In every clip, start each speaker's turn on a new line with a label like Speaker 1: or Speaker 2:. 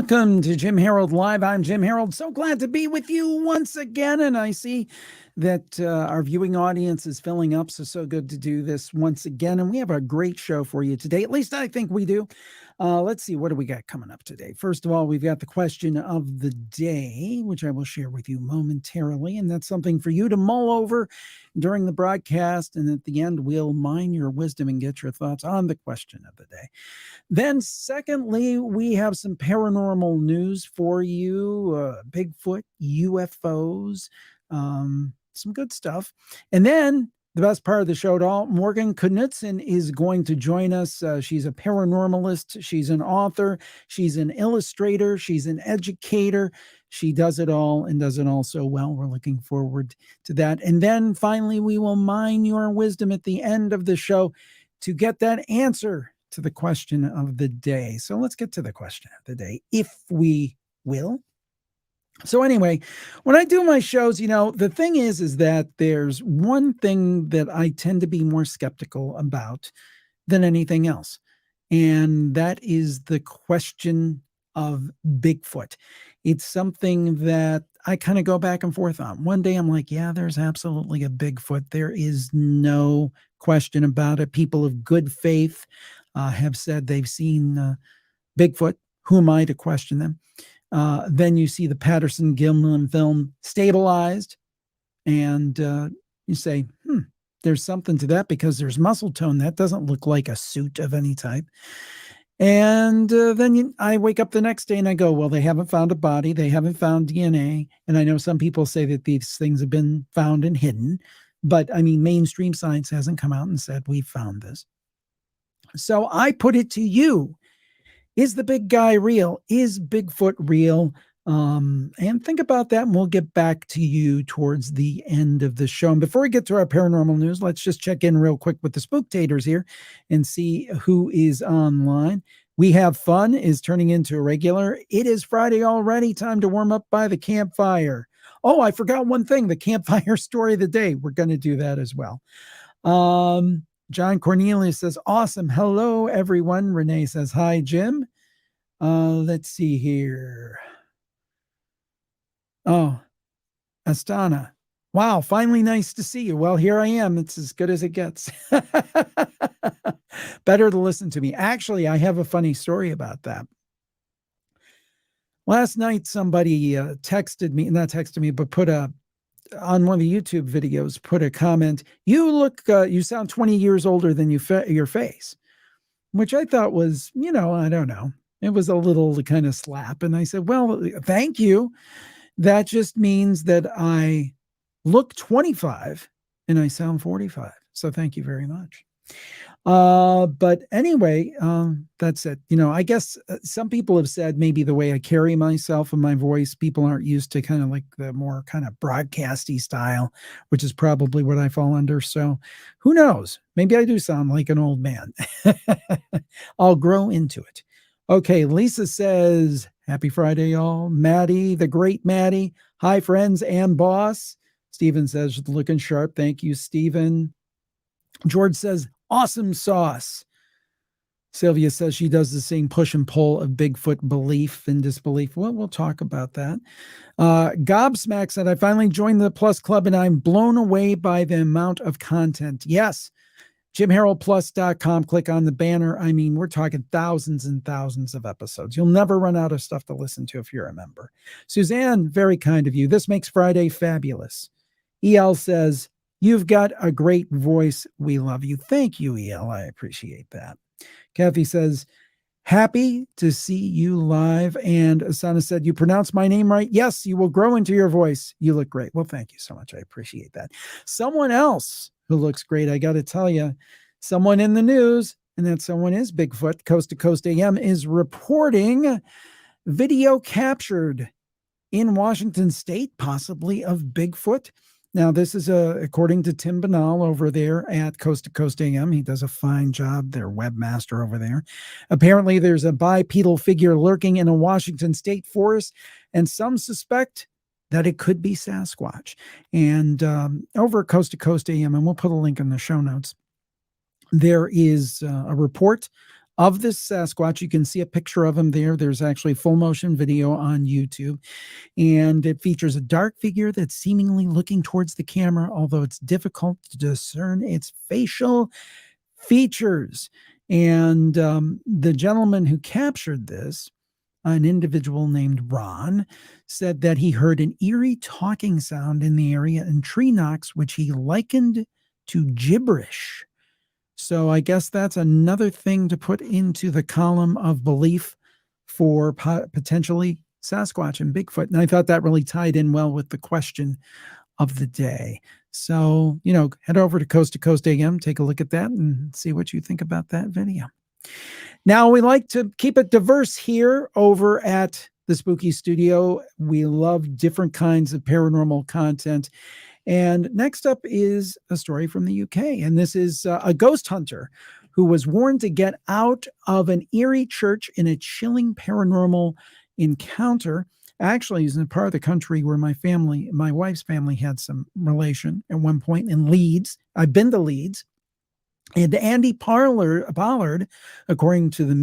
Speaker 1: Welcome to Jim Harold Live. I'm Jim Harold. So glad to be with you once again. And I see that our viewing audience is filling up. So good to do this once again. And we have a great show for you today. At least I think we do. Let's see, what do we got coming up today? First of all, we've got the question of the day, which I will share with you momentarily. And that's something for you to mull over during the broadcast. And at the end, we'll mine your wisdom and get your thoughts on the question of the day. Then, secondly, we have some paranormal news for you, Bigfoot, UFOs, some good stuff. And then the best part of the show at all, Morgan Knudsen is going to join us. She's a paranormalist. She's an author. She's an illustrator. She's an educator. She does it all and does it all so well. We're looking forward to that. And then finally, we will mine your wisdom at the end of the show to get that answer to the question of the day. So let's get to the question of the day, if we will. So anyway, when I do my shows, the thing is that there's one thing that I tend to be more skeptical about than anything else. And that is the question of Bigfoot. It's something that I kind of go back and forth on. One day I'm like, yeah, there's absolutely a Bigfoot. There is no question about it. People of good faith have said they've seen Bigfoot. Who am I to question them? Then you see the Patterson-Gimlin film Stabilized, and you say, there's something to that because there's muscle tone. That doesn't look like a suit of any type. And then I wake up the next day and I go, well, they haven't found a body. They haven't found DNA. And I know some people say that these things have been found and hidden. But, I mean, mainstream science hasn't come out and said we've found this. So I put it to you. Is the big guy real? Is Bigfoot real? And think about that, and we'll get back to you towards the end of the show. And before we get to our paranormal news, let's just check in real quick with the Spooktators here and see who is online. We Have Fun is turning into a regular. It is Friday already. Time to warm up by the campfire. Oh, I forgot one thing, the campfire story of the day. We're going to do that as well. John Cornelius says, awesome. Hello, everyone. Renee says, hi, Jim. Let's see here. Oh, Astana. Wow, finally nice to see you. Well, here I am. It's as good as it gets. Better to listen to me. Actually, I have a funny story about that. Last night, somebody texted me, not texted me, but on one of the YouTube videos, put a comment, you sound 20 years older than your face, which I thought was, I don't know. It was a little kind of slap. And I said, well, thank you. That just means that I look 25 and I sound 45. So thank you very much. But anyway, that's it. I guess some people have said maybe the way I carry myself and my voice, people aren't used to kind of like the more kind of broadcasty style, which is probably what I fall under. So who knows? Maybe I do sound like an old man. I'll grow into it. Okay, Lisa says, happy Friday, y'all. Maddie, the great Maddie. Hi, friends and boss. Stephen says, looking sharp. Thank you, Stephen. George says, awesome sauce. Sylvia says she does the same push and pull of Bigfoot belief and disbelief. Well, we'll talk about that. Gobsmack said, I finally joined the Plus Club and I'm blown away by the amount of content. Yes, JimHaroldPlus.com. Click on the banner. I mean, we're talking thousands and thousands of episodes. You'll never run out of stuff to listen to if you're a member. Suzanne, very kind of you. This makes Friday fabulous. EL says, you've got a great voice. We love you. Thank you, EL. I appreciate that. Kathy says, happy to see you live. And Asana said, you pronounced my name right. Yes, you will grow into your voice. You look great. Well, thank you so much. I appreciate that. Someone else who looks great, I got to tell you, someone in the news, and that someone is Bigfoot. Coast to Coast AM is reporting video captured in Washington State, possibly of Bigfoot. Now, this is according to Tim Banal over there at Coast to Coast AM. He does a fine job. Their webmaster over there. Apparently, there's a bipedal figure lurking in a Washington State forest, and some suspect that it could be Sasquatch. And over at Coast to Coast AM, and we'll put a link in the show notes, there is a report of this Sasquatch. You can see a picture of him there. There's actually full motion video on YouTube, and it features a dark figure that's seemingly looking towards the camera, although it's difficult to discern its facial features. And the gentleman who captured this, an individual named Ron, said that he heard an eerie talking sound in the area and tree knocks, which he likened to gibberish. So I guess that's another thing to put into the column of belief for potentially Sasquatch and Bigfoot. And I thought that really tied in well with the question of the day. So, head over to Coast AM, take a look at that and see what you think about that video. Now, we like to keep it diverse here over at the Spooky Studio. We love different kinds of paranormal content. And next up is a story from the UK. And this is a ghost hunter who was warned to get out of an eerie church in a chilling paranormal encounter. Actually, he's in a part of the country where my wife's family had some relation at one point in Leeds. I've been to Leeds. And Andy Pollard, according to the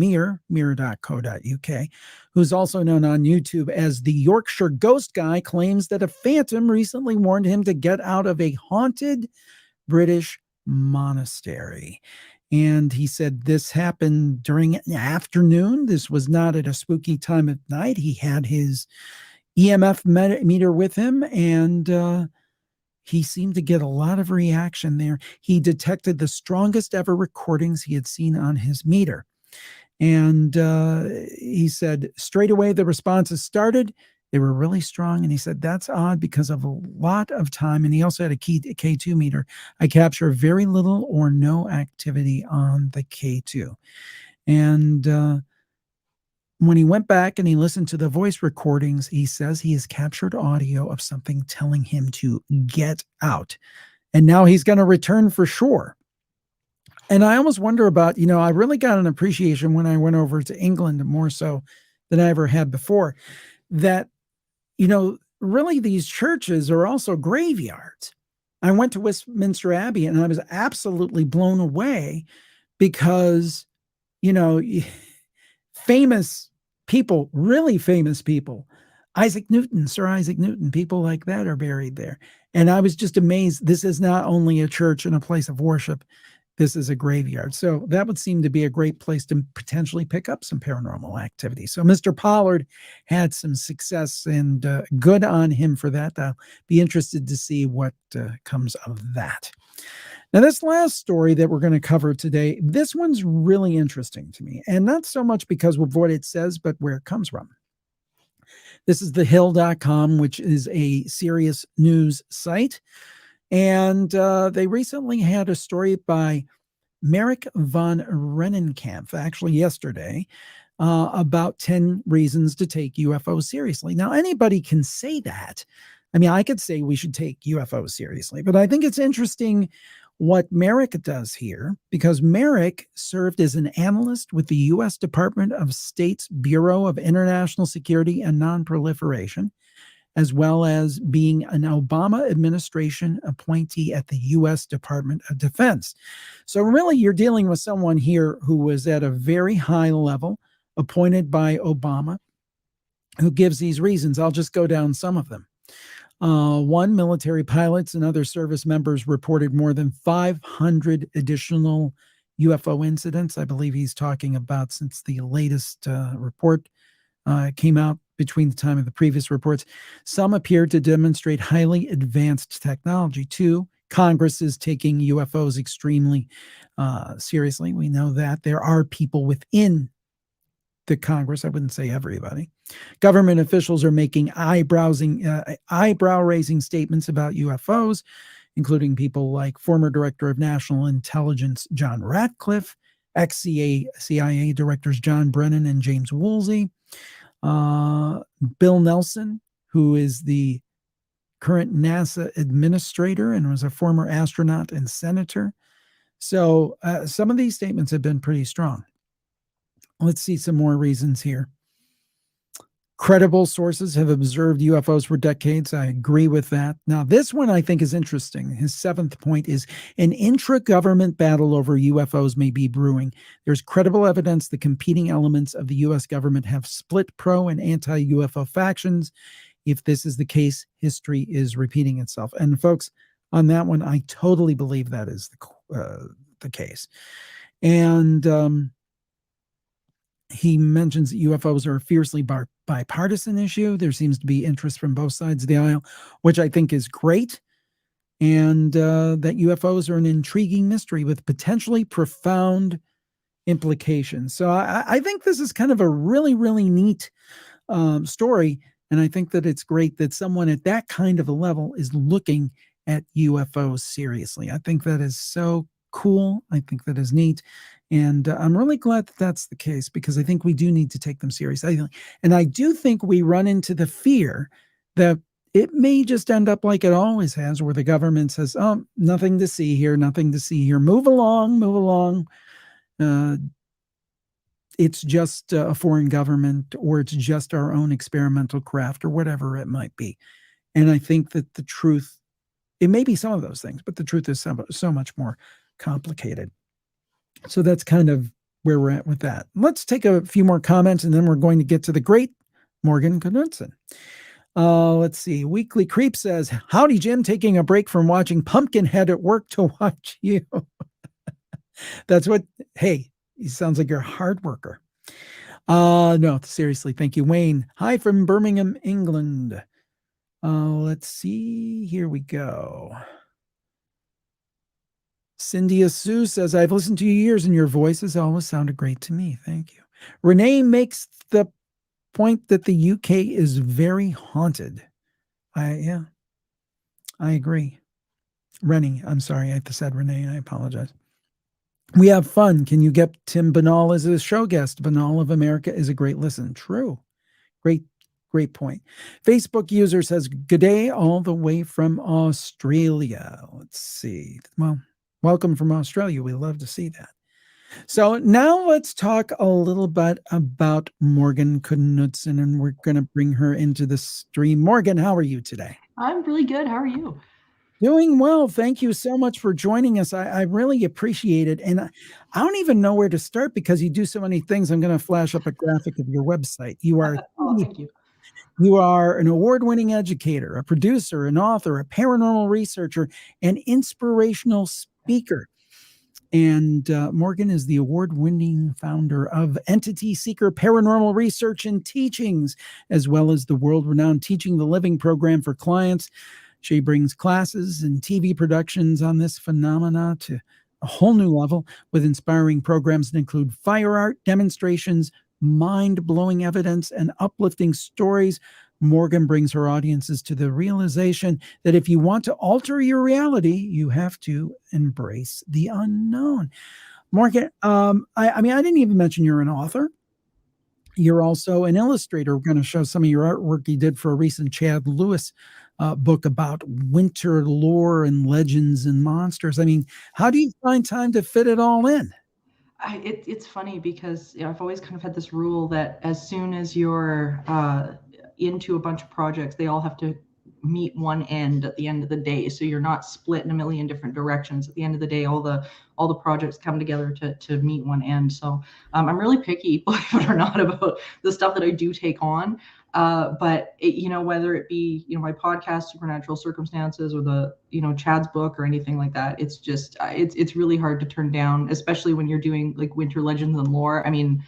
Speaker 1: mirror.co.uk, who's also known on YouTube as the Yorkshire Ghost Guy, claims that a phantom recently warned him to get out of a haunted British monastery. And he said this happened during an afternoon. This was not at a spooky time of night. He had his EMF meter with him, and he seemed to get a lot of reaction there. He detected the strongest ever recordings he had seen on his meter. And he said, straight away, the responses started. They were really strong. And he said, that's odd because of a lot of time. And he also had a K2 meter. I capture very little or no activity on the K2. And when he went back and he listened to the voice recordings, he says he has captured audio of something telling him to get out. And now he's going to return for sure. And I almost wonder about, I really got an appreciation when I went over to England, more so than I ever had before, that, really these churches are also graveyards. I went to Westminster Abbey and I was absolutely blown away because, famous people, really famous people, Sir Isaac Newton, people like that are buried there. And I was just amazed. This is not only a church and a place of worship, this is a graveyard. So that would seem to be a great place to potentially pick up some paranormal activity. So Mr. Pollard had some success, and good on him for that. I'll be interested to see what comes of that. Now, this last story that we're going to cover today, this one's really interesting to me, and not so much because of what it says, but where it comes from. This is thehill.com, which is a serious news site, and they recently had a story by Merrick von Rennenkampf, actually yesterday, about 10 reasons to take UFOs seriously. Now, anybody can say that. I mean, I could say we should take UFOs seriously, but I think it's interesting what Merrick does here, because Merrick served as an analyst with the U.S. Department of State's Bureau of International Security and Nonproliferation, as well as being an Obama administration appointee at the U.S. Department of Defense. So really, you're dealing with someone here who was at a very high level, appointed by Obama, who gives these reasons. I'll just go down some of them. One, military pilots and other service members reported more than 500 additional UFO incidents. I believe he's talking about since the latest report came out between the time of the previous reports. Some appeared to demonstrate highly advanced technology. Two, Congress is taking UFOs extremely seriously. We know that there are people within the Congress, I wouldn't say everybody. Government officials are making eyebrow-raising statements about UFOs, including people like former Director of National Intelligence John Ratcliffe, ex-CIA directors John Brennan and James Woolsey, Bill Nelson, who is the current NASA administrator and was a former astronaut and senator. So some of these statements have been pretty strong. Let's see some more reasons here. Credible sources have observed UFOs for decades. I agree with that. Now, this one I think is interesting. His seventh point is an intra government battle over UFOs may be brewing. There's credible evidence the competing elements of the US government have split pro and anti UFO factions. If this is the case, history is repeating itself. And folks, on that one, I totally believe that is the case. And he mentions that UFOs are a fiercely bipartisan issue. There seems to be interest from both sides of the aisle, which I think is great. And that UFOs are an intriguing mystery with potentially profound implications. So I think this is kind of a really, really neat story. And I think that it's great that someone at that kind of a level is looking at UFOs seriously. I think that is so cool. I think that is neat. And I'm really glad that that's the case, because I think we do need to take them seriously. And I do think we run into the fear that it may just end up like it always has, where the government says, oh, nothing to see here, nothing to see here. Move along, move along. It's just a foreign government, or it's just our own experimental craft, or whatever it might be. And I think that the truth, it may be some of those things, but the truth is so much more complicated. So that's kind of where we're at with that. Let's take a few more comments, and then we're going to get to the great Morgan Knudsen. Let's see. Weekly Creep says, howdy, Jim, taking a break from watching Pumpkinhead at work to watch you. That's what, hey, he sounds like you're a hard worker. No, seriously, thank you. Wayne, hi from Birmingham, England. Let's see. Here we go. Cynthia Sue says, I've listened to you years and your voice has always sounded great to me. Thank you. Renee makes the point that the UK is very haunted. I agree. Rennie, I'm sorry. I said Renee. I apologize. We have fun. Can you get Tim Banal as a show guest? Banal of America is a great listen. True. Great point. Facebook user says, good day all the way from Australia. Let's see. Well, welcome from Australia. We love to see that. So now let's talk a little bit about Morgan Knudsen, and we're going to bring her into the stream. Morgan, how are you today?
Speaker 2: I'm really good. How are you?
Speaker 1: Doing well. Thank you so much for joining us. I really appreciate it. And I don't even know where to start, because you do so many things. I'm going to flash up a graphic of your website. You are
Speaker 2: thank you.
Speaker 1: You are an award-winning educator, a producer, an author, a paranormal researcher, an inspirational speaker. And Morgan is the award-winning founder of Entity Seeker Paranormal Research and Teachings, as well as the world-renowned Teaching the Living program for clients. She brings classes and TV productions on this phenomena to a whole new level, with inspiring programs that include fire art demonstrations, mind-blowing evidence, and uplifting stories. Morgan brings her audiences to the realization that if you want to alter your reality, you have to embrace the unknown. Morgan, I mean, I didn't even mention you're an author. You're also an illustrator. We're going to show some of your artwork you did for a recent Chad Lewis book about winter lore and legends and monsters. I mean, how do you find time to fit it all in?
Speaker 2: It's funny, because I've always kind of had this rule that as soon as you're into a bunch of projects, they all have to meet one end at the end of the day. So you're not split in a million different directions. At the end of the day, all the projects come together to meet one end. So I'm really picky, believe it or not, about the stuff that I do take on. But whether it be my podcast Supernatural Circumstances, or the Chad's book, or anything like that, it's just it's really hard to turn down, especially when you're doing like winter legends and lore. I mean,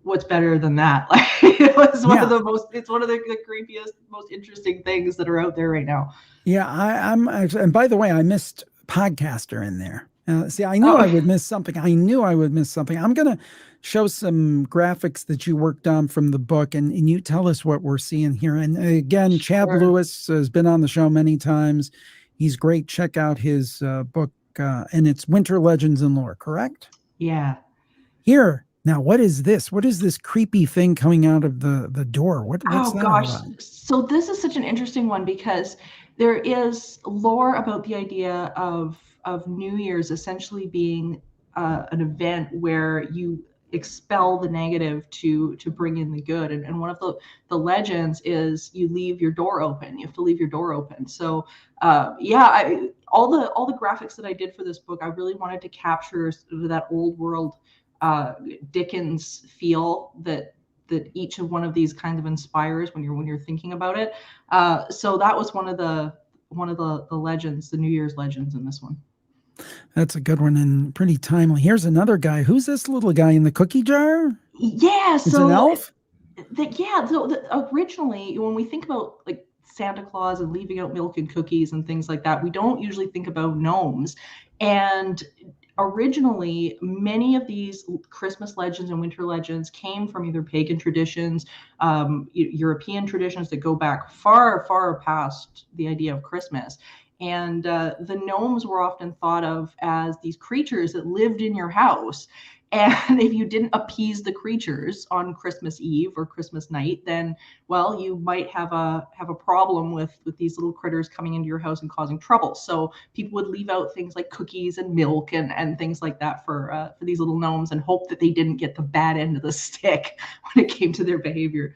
Speaker 2: what's better than that? Like, it's one of the creepiest, most interesting things that are out there right now.
Speaker 1: Yeah, I'm actually, and by the way, I missed podcaster in there. See, I knew I would miss something. I'm going to show some graphics that you worked on from the book, and you tell us what we're seeing here. And again, sure. Chad Lewis has been on the show many times. He's great. Check out his book, and it's Winter Legends and Lore, correct?
Speaker 2: Yeah.
Speaker 1: Here. Now, what is this? What is this creepy thing coming out of the door? What's that
Speaker 2: gosh. So this is such an interesting one, because there is lore about the idea of New Year's essentially being an event where expel the negative to bring in the good. And one of the legends is you leave your door open. You have to leave your door open. So all the graphics that I did for this book, I really wanted to capture sort of that old world Dickens feel that each of one of these kind of inspires when you're thinking about it. So that was one of the legends, the New Year's legends in this one.
Speaker 1: That's a good one and pretty timely. Here's another guy. Who's this little guy in the cookie jar?
Speaker 2: Yeah,
Speaker 1: It's an elf?
Speaker 2: Originally, when we think about like Santa Claus and leaving out milk and cookies and things like that, we don't usually think about gnomes. And originally, many of these Christmas legends and winter legends came from either pagan traditions, European traditions that go back far, far past the idea of Christmas. And the gnomes were often thought of as these creatures that lived in your house. And if you didn't appease the creatures on Christmas Eve or Christmas night, then, well, you might have a problem with these little critters coming into your house and causing trouble. So people would leave out things like cookies and milk and things like that for these little gnomes and hope that they didn't get the bad end of the stick when it came to their behavior.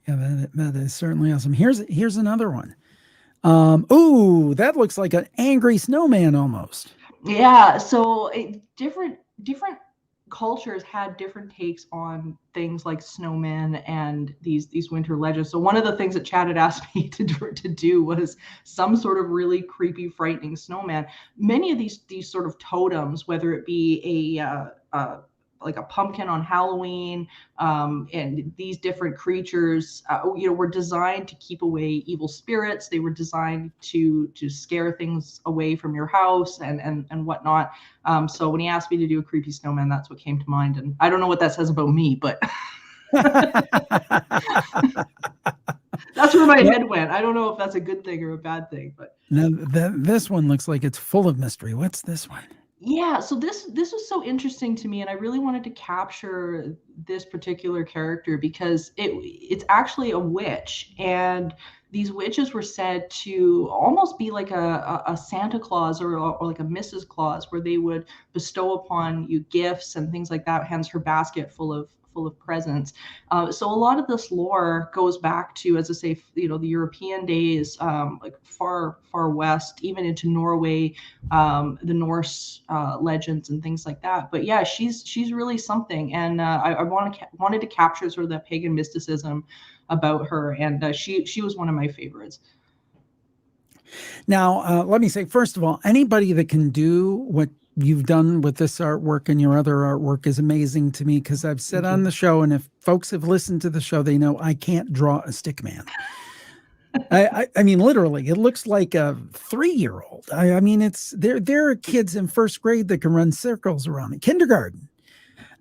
Speaker 1: Yeah, that is certainly awesome. Here's another one. Ooh, that looks like an angry snowman almost.
Speaker 2: Yeah, so different cultures had different takes on things like snowmen and these winter legends. So one of the things that Chad had asked me to do was some sort of really creepy, frightening snowman. Many of these sort of totems, whether it be like a pumpkin on Halloween, and these different creatures, were designed to keep away evil spirits. They were designed to scare things away from your house and whatnot. So when he asked me to do a creepy snowman, that's what came to mind. And I don't know what that says about me, but that's where my head went. I don't know if that's a good thing or a bad thing, but
Speaker 1: now this one looks like it's full of mystery. What's this one?
Speaker 2: Yeah, so this was so interesting to me, and I really wanted to capture this particular character because it's actually a witch, and these witches were said to almost be like a Santa Claus or like a Mrs. Claus, where they would bestow upon you gifts and things like that, hence her basket full of presents. So a lot of this lore goes back to, as I say, the European days, like far west, even into Norway, the Norse legends and things like that. But yeah, she's really something, and I wanted to capture sort of that pagan mysticism about her, and she was one of my favorites.
Speaker 1: Now, let me say, first of all, anybody that can do what you've done with this artwork and your other artwork is amazing to me, because I've said on the show, and if folks have listened to the show, they know I can't draw a stick man. I mean, literally, it looks like a 3-year-old. I mean, there are kids in first grade that can run circles around it, kindergarten.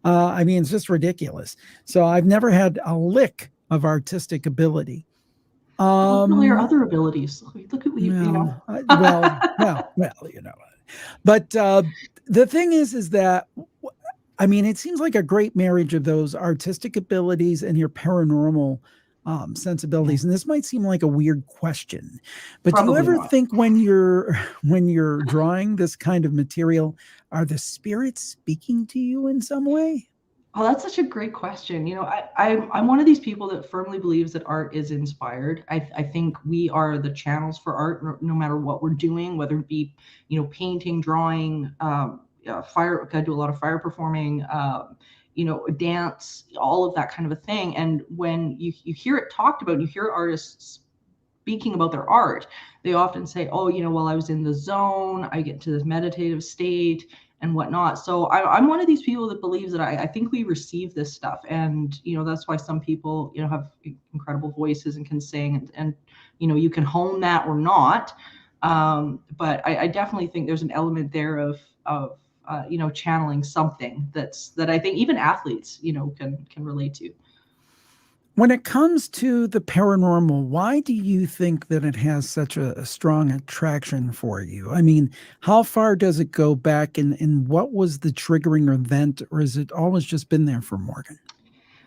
Speaker 1: I mean, it's just ridiculous. So I've never had a lick of artistic ability.
Speaker 2: What are other abilities? Look at you know.
Speaker 1: well, you know. But the thing is that, I mean, it seems like a great marriage of those artistic abilities and your paranormal sensibilities. And this might seem like a weird question, but
Speaker 2: Probably
Speaker 1: do you ever
Speaker 2: not.
Speaker 1: think when you're drawing this kind of material, are the spirits speaking to you in some way?
Speaker 2: Oh, that's such a great question. I'm one of these people that firmly believes that art is inspired. I think we are the channels for art, no matter what we're doing, whether it be, painting, drawing, fire. I do a lot of fire performing, dance, all of that kind of a thing. And when you hear it talked about, you hear artists speaking about their art, they often say, oh, while I was in the zone, I get to this meditative state and whatnot. So I'm one of these people that believes that I think we receive this stuff. And, that's why some people, have incredible voices and can sing and you can hone that or not. But I definitely think there's an element there of channeling something that I think even athletes, can relate to.
Speaker 1: When it comes to the paranormal, why do you think that it has such a strong attraction for you? I mean, how far does it go back, and what was the triggering event, or has it always just been there for Morgan?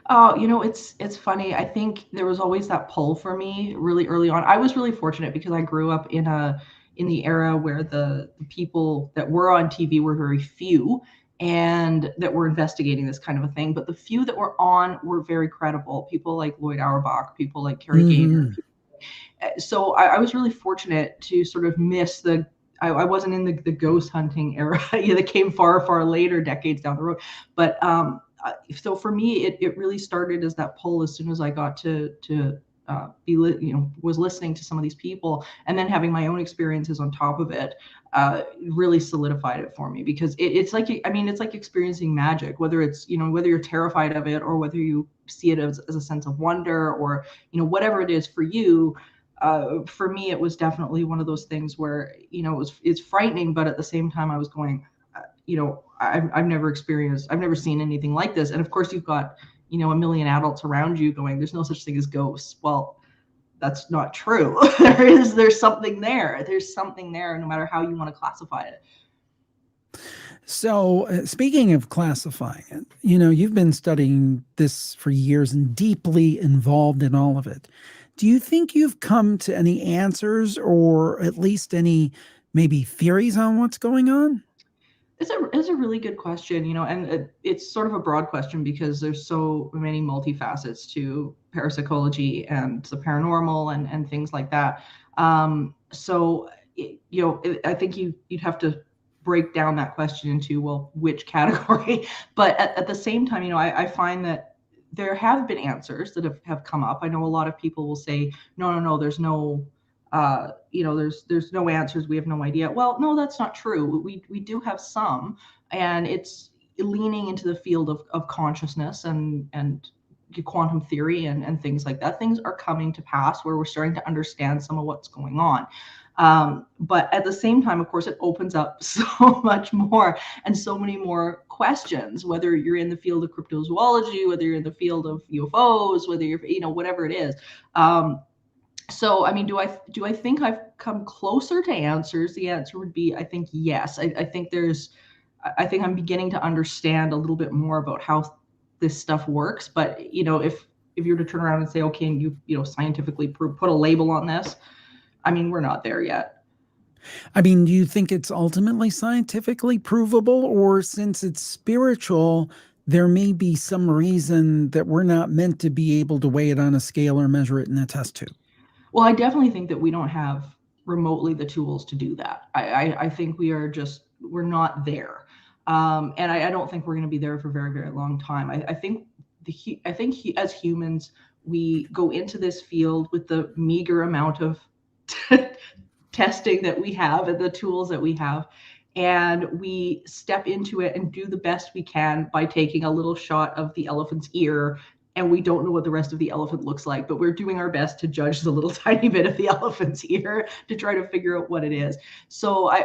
Speaker 2: Oh, it's funny. I think there was always that pull for me really early on. I was really fortunate because I grew up in the era where the people that were on TV were very few. and that were investigating this kind of a thing. But the few that were on were very credible. People like Lloyd Auerbach, people like Carrie Gaynor. So I was really fortunate to sort of miss I wasn't in the ghost hunting era that came far, far later, decades down the road. But so for me, it really started as that pull as soon as I got to was listening to some of these people, and then having my own experiences on top of it really solidified it for me, because it's like, I mean, it's like experiencing magic, whether it's, whether you're terrified of it or whether you see it as a sense of wonder, or, whatever it is for you. For me, it was definitely one of those things where, it's frightening, but at the same time I was going, I've never seen anything like this. And of course you've got, a million adults around you going, there's no such thing as ghosts. Well, that's not true. There's something there. There's something there, no matter how you want to classify it.
Speaker 1: So speaking of classifying it, you've been studying this for years and deeply involved in all of it. Do you think you've come to any answers, or at least any maybe theories on what's going on?
Speaker 2: It's a really good question, and it's sort of a broad question because there's so many multifacets to parapsychology and the paranormal and things like that. So, I think you'd have to break down that question into, well, which category? But at the same time, I find that there have been answers that have come up. I know a lot of people will say, no, there's no there's no answers. We have no idea. Well, no, that's not true. We do have some, and it's leaning into the field of consciousness and quantum theory and things like that. Things are coming to pass where we're starting to understand some of what's going on. But at the same time, of course, it opens up so much more and so many more questions, whether you're in the field of cryptozoology, whether you're in the field of UFOs, whether you're, whatever it is. So, I mean, do I think I've come closer to answers? The answer would be, I think, yes. I think I'm beginning to understand a little bit more about how this stuff works. But, if you were to turn around and say, okay, and you scientifically put a label on this, I mean, we're not there yet.
Speaker 1: I mean, do you think it's ultimately scientifically provable, or since it's spiritual, there may be some reason that we're not meant to be able to weigh it on a scale or measure it in a test tube?
Speaker 2: Well, I definitely think that we don't have remotely the tools to do that. I think we're not there. And I don't think we're going to be there for a very, very long time. I think as humans, we go into this field with the meager amount of testing that we have and the tools that we have. And we step into it and do the best we can by taking a little shot of the elephant's ear, and we don't know what the rest of the elephant looks like, but we're doing our best to judge the little tiny bit of the elephant's ear to try to figure out what it is. So I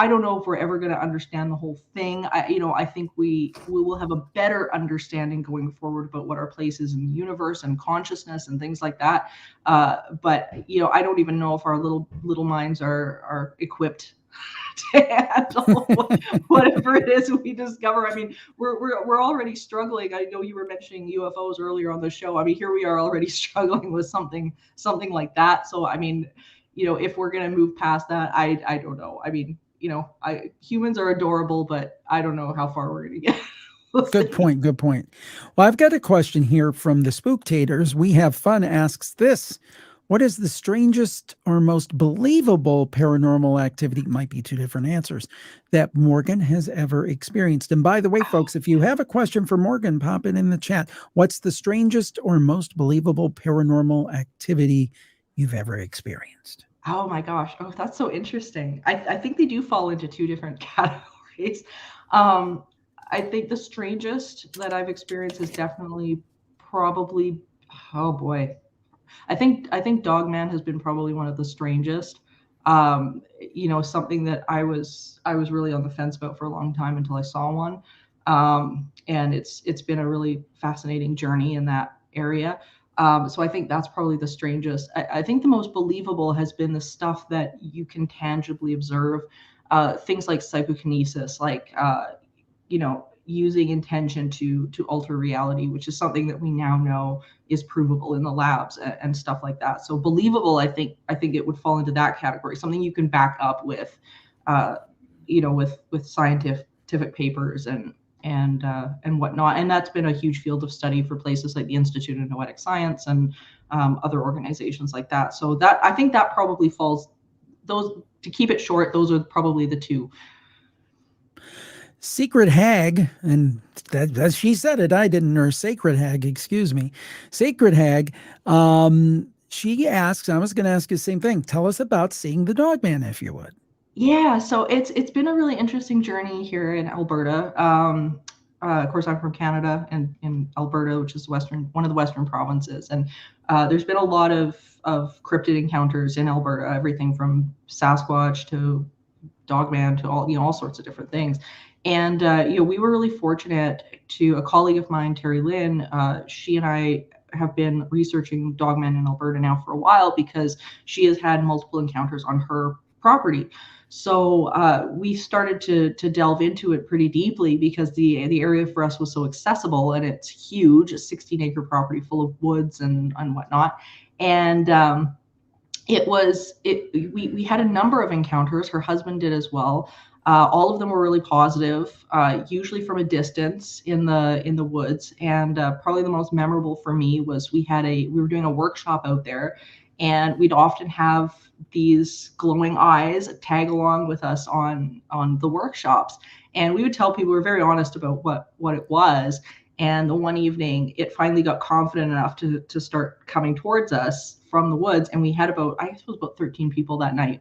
Speaker 2: don't know if we're ever going to understand the whole thing. I think we will have a better understanding going forward about what our place is in the universe and consciousness and things like that. But I don't even know if our little minds are equipped to handle whatever it is we discover. I mean, we're already struggling. I know you were mentioning UFOs earlier on the show. I mean, here we are already struggling with something like that. So I mean, if we're gonna move past that, I don't know. I mean, humans are adorable, but I don't know how far we're gonna get.
Speaker 1: Good point. Well, I've got a question here from the Spooktators. We Have Fun asks this: what is the strangest or most believable paranormal activity, might be two different answers, that Morgan has ever experienced? And by the way, folks, if you have a question for Morgan, pop it in the chat. What's the strangest or most believable paranormal activity you've ever experienced?
Speaker 2: Oh my gosh. Oh, that's so interesting. I think they do fall into two different categories. I think the strangest that I've experienced is definitely probably, oh boy. I think Dogman has been probably one of the strangest. Something that I was really on the fence about for a long time until I saw one. And it's been a really fascinating journey in that area. So I think that's probably the strangest. I think the most believable has been the stuff that you can tangibly observe, things like psychokinesis, like using intention to alter reality, which is something that we now know is provable in the labs and stuff like that. So believable, I think it would fall into that category, something you can back up with, with scientific papers and whatnot. And that's been a huge field of study for places like the Institute of Noetic Science and other organizations like that. So that, I think that probably falls, those, to keep it short, those are probably the two.
Speaker 1: Secret Hag, and that she said it, I didn't, or Sacred Hag, excuse me. Sacred Hag, she asks, I was going to ask you the same thing. Tell us about seeing the Dogman, if you would.
Speaker 2: Yeah, so it's been a really interesting journey here in Alberta. Of course, I'm from Canada and in Alberta, which is one of the western provinces, and there's been a lot of cryptid encounters in Alberta. Everything from Sasquatch to Dogman to all sorts of different things. And we were really fortunate to a colleague of mine, Terry Lynn. She and I have been researching Dogman in Alberta now for a while because she has had multiple encounters on her property. So we started to delve into it pretty deeply because the area for us was so accessible, and it's huge, a 16-acre property full of woods and whatnot. And we had a number of encounters. Her husband did as well. All of them were really positive, usually from a distance in the woods. And probably the most memorable for me was we were doing a workshop out there, and we'd often have these glowing eyes tag along with us on the workshops. And we would tell people, we were very honest about what it was. And the one evening, it finally got confident enough to start coming towards us from the woods. And we had about 13 people that night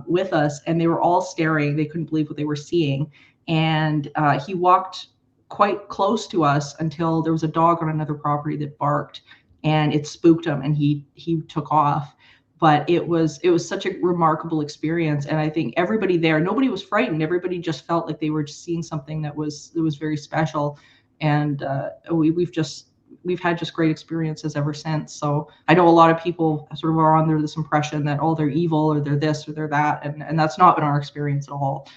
Speaker 2: with us, and they were all staring. They couldn't believe what they were seeing. And he walked quite close to us until there was a dog on another property that barked, and it spooked him, and he took off. But it was such a remarkable experience. And I think everybody there, nobody was frightened. Everybody just felt like they were just seeing something that was very special. And we've had just great experiences ever since. So I know a lot of people sort of are under this impression that, oh, they're evil or they're this or they're that. And that's not been our experience at all.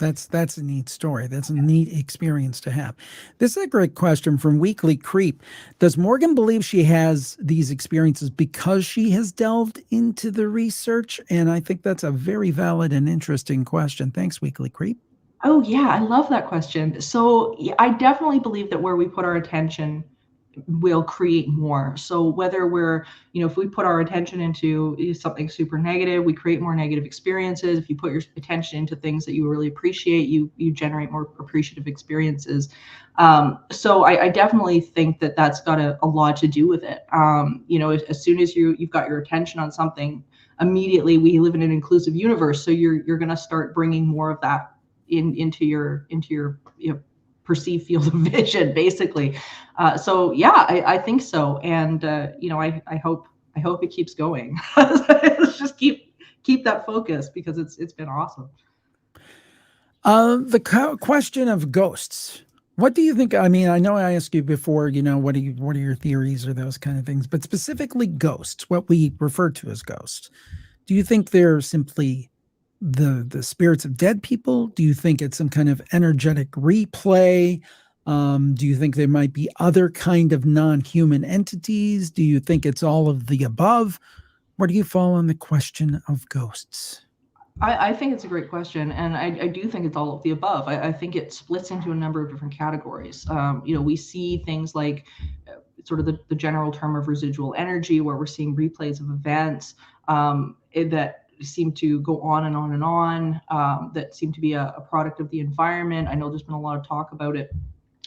Speaker 1: That's a neat story. That's a neat experience to have. This is a great question from Weekly Creep. Does Morgan believe she has these experiences because she has delved into the research? And I think that's a very valid and interesting question. Thanks, Weekly Creep.
Speaker 2: Oh, yeah, I love that question. So yeah, I definitely believe that where we put our attention will create more. So whether if we put our attention into something super negative, we create more negative experiences. If you put your attention into things that you really appreciate, you generate more appreciative experiences. So I definitely think that that's got a lot to do with it. As soon as you've got your attention on something, immediately, we live in an inclusive universe. So you're going to start bringing more of that into your perceived field of vision, basically. So yeah, I think so. And I hope it keeps going. Let's just keep that focus, because it's been awesome.
Speaker 1: The question of ghosts. What do you think? I mean, I know I asked you before, what are your theories or those kind of things, but specifically ghosts, what we refer to as ghosts. Do you think they're simply the spirits of dead people? Do you think it's some kind of energetic replay? Do you think there might be other kind of non-human entities? Do you think it's all of the above? Where do you fall on the question of ghosts?
Speaker 2: I think it's a great question, and I do think it's all of the above. I think it splits into a number of different categories. We see things like sort of the general term of residual energy, where we're seeing replays of events that seem to go on and on and on, that seem to be a product of the environment. I know there's been a lot of talk about it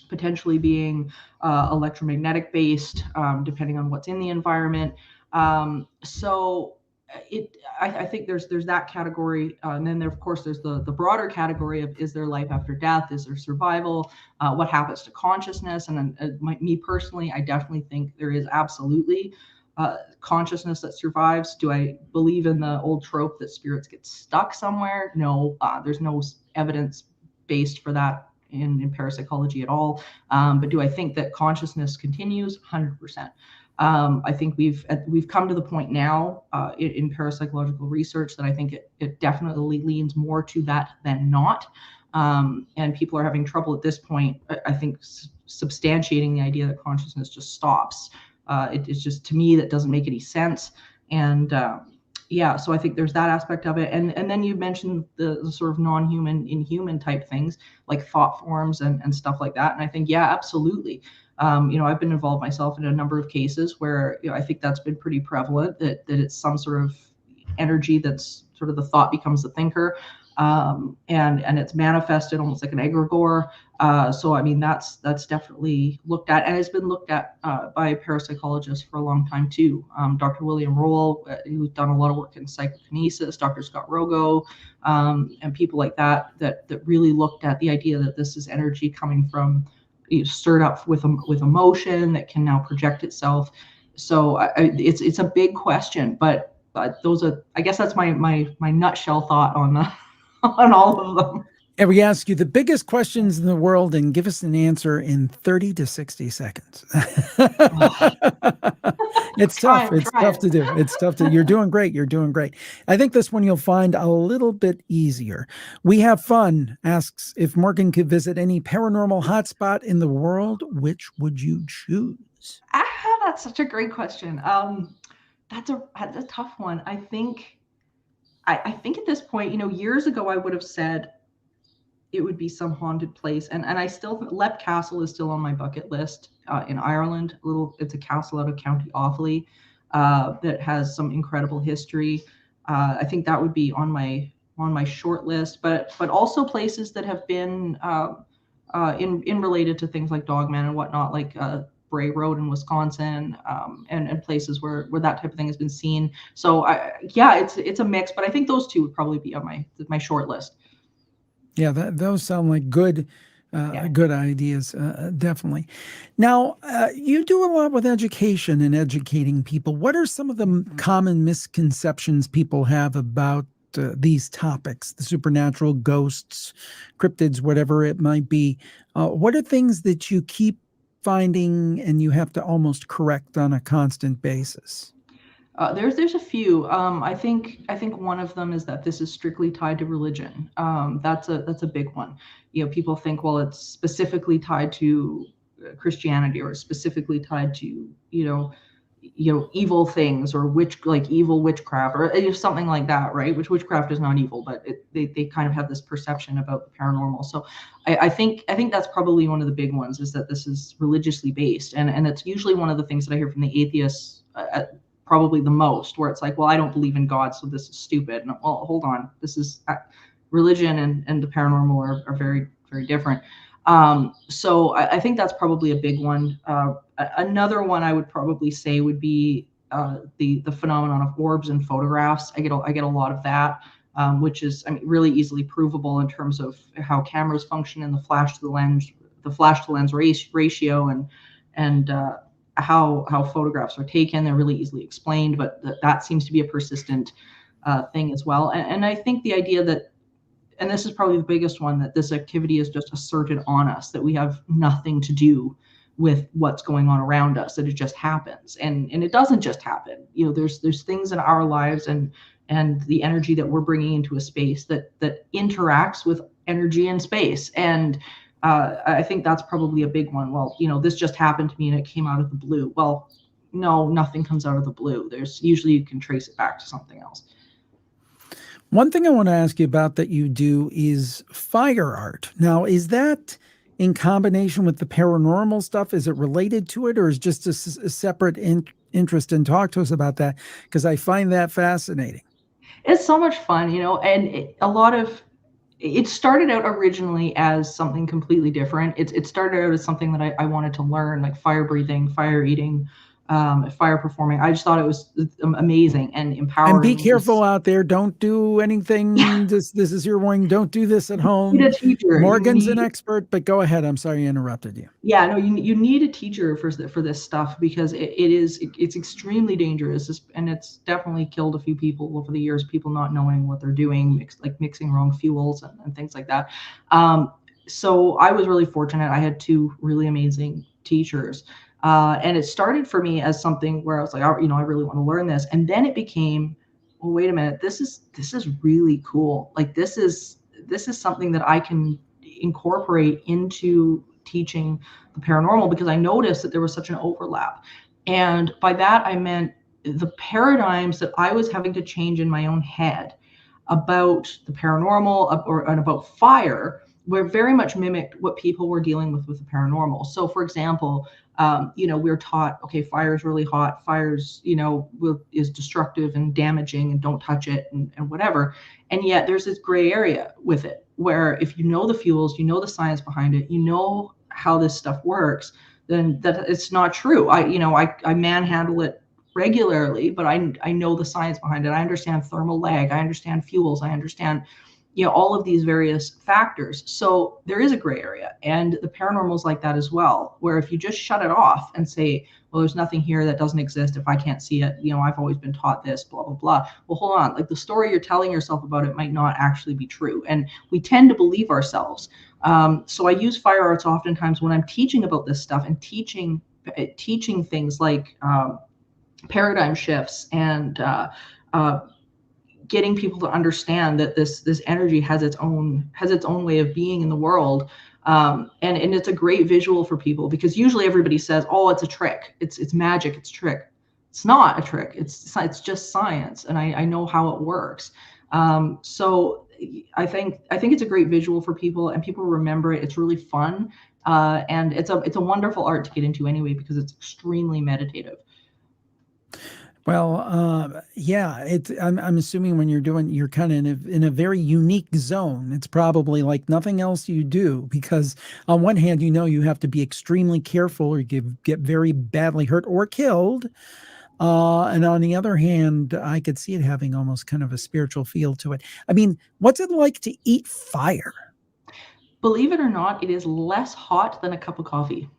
Speaker 2: potentially being electromagnetic based, depending on what's in the environment. I think there's that category, and then of course there's the broader category of, is there life after death? Is there survival? What happens to consciousness? And then me personally, I definitely think there is absolutely consciousness that survives. Do I believe in the old trope that spirits get stuck somewhere? No, there's no evidence based for that in parapsychology at all. But do I think that consciousness continues? 100%. I think we've come to the point now in parapsychological research that I think it definitely leans more to that than not. And people are having trouble at this point, I think, substantiating the idea that consciousness just stops. It's just, to me, that doesn't make any sense. And yeah, so I think there's that aspect of it. And then you mentioned the sort of non-human, inhuman type things like thought forms and stuff like that. And I think, yeah, absolutely. I've been involved myself in a number of cases where I think that's been pretty prevalent, that it's some sort of energy that's sort of the thought becomes the thinker, and it's manifested almost like an egregore. So I mean that's definitely looked at, and it's been looked at by parapsychologists for a long time too. Dr. William Roll, who's done a lot of work in psychokinesis, Dr. Scott Rogo, and people like that really looked at the idea that this is energy coming from, stirred up with emotion that can now project itself. So it's a big question, but those are, I guess that's my nutshell thought on on all of them.
Speaker 1: And we ask you the biggest questions in the world and give us an answer in 30 to 60 seconds. It's tough. It's tough to do. It's tough to, you're doing great. You're doing great. I think this one you'll find a little bit easier. We Have Fun asks if Morgan could visit any paranormal hotspot in the world, which would you choose?
Speaker 2: That's such a great question. That's a tough one. I think at this point, years ago, I would have said it would be some haunted place. And I still, Lep Castle is still on my bucket list in Ireland. It's a castle out of County Offaly that has some incredible history. I think that would be on my short list, but also places that have been in related to things like Dogman and whatnot, like Bray Road in Wisconsin, and places where that type of thing has been seen. So it's a mix, but I think those two would probably be on my short list.
Speaker 1: Yeah, those sound like good ideas, definitely. Now, you do a lot with education and educating people. What are some of the common misconceptions people have about these topics, the supernatural, ghosts, cryptids, whatever it might be? What are things that you keep finding and you have to almost correct on a constant basis?
Speaker 2: There's a few. I think one of them is that this is strictly tied to religion. That's a big one. People think, well, it's specifically tied to Christianity, or specifically tied to evil things, or evil witchcraft, or something like that, right? Which witchcraft is not evil, but they kind of have this perception about the paranormal. So I think that's probably one of the big ones, is that this is religiously based, and it's usually one of the things that I hear from the atheists. Probably the most, where it's like, well, I don't believe in God, so this is stupid. And well, hold on, this is religion and the paranormal are very, very different. So I think that's probably a big one. Another one I would probably say would be the phenomenon of orbs and photographs. I get a lot of that, which is, really easily provable in terms of how cameras function and the flash to lens ratio, and how photographs are taken. They're really easily explained, but that seems to be a persistent thing as well. And I think the idea that, and this is probably the biggest one, that this activity is just asserted on us, that we have nothing to do with what's going on around us, that it just happens. And it doesn't just happen. There's things in our lives and the energy that we're bringing into a space that interacts with energy in space. And I think that's probably a big one. Well, this just happened to me and it came out of the blue. Well, no, nothing comes out of the blue. There's usually, you can trace it back to something else.
Speaker 1: One thing I want to ask you about that you do is fire art. Now, is that in combination with the paranormal stuff? Is it related to it, or is just a separate interest? And talk to us about that, because I find that fascinating.
Speaker 2: It's so much fun, and it started out originally as something completely different. It started out as something that I wanted to learn, like fire breathing, fire eating, fire performing. I just thought it was amazing and empowering.
Speaker 1: And be careful out there. Don't do anything. This is your warning. Don't do this at home.
Speaker 2: You need a teacher.
Speaker 1: Morgan's an expert, but go ahead. I'm sorry I interrupted you.
Speaker 2: Yeah, no, you need a teacher for this stuff, because it's extremely dangerous, and it's definitely killed a few people over the years, people not knowing what they're doing, mixing wrong fuels and things like that. So I was really fortunate. I had two really amazing teachers. And it started for me as something where I was like, I really want to learn this. And then it became, well, wait a minute, this is really cool. Like this is something that I can incorporate into teaching the paranormal, because I noticed that there was such an overlap. And by that, I meant the paradigms that I was having to change in my own head about the paranormal and about fire were very much mimicked what people were dealing with the paranormal. So, for example, we're taught, okay, fire is really hot, fire's, is destructive and damaging, and don't touch it, and whatever. And yet there's this gray area with it, where if you know the fuels, you know the science behind it, you know how this stuff works, then that it's not true. I manhandle it regularly, but I know the science behind it. I understand thermal lag, I understand fuels, I understand all of these various factors. So there is a gray area, and the paranormal is like that as well, where if you just shut it off and say, well, there's nothing here that doesn't exist if I can't see it, I've always been taught this, blah blah blah. Well, hold on, like the story you're telling yourself about it might not actually be true, and we tend to believe ourselves. So I use fire arts oftentimes when I'm teaching about this stuff, and teaching things like paradigm shifts, and getting people to understand that this energy has its own way of being in the world. And it's a great visual for people, because usually everybody says, oh, it's a trick, it's magic, it's trick. It's not a trick, it's just science, and I know how it works. So I think it's a great visual for people, and people remember it. It's really fun, and it's a wonderful art to get into anyway, because it's extremely meditative.
Speaker 1: Well, yeah, I'm assuming when you're kind of in a very unique zone. It's probably like nothing else you do, because on one hand, you have to be extremely careful, or you get very badly hurt or killed. And on the other hand, I could see it having almost kind of a spiritual feel to it. I mean, what's it like to eat fire?
Speaker 2: Believe it or not, it is less hot than a cup of coffee.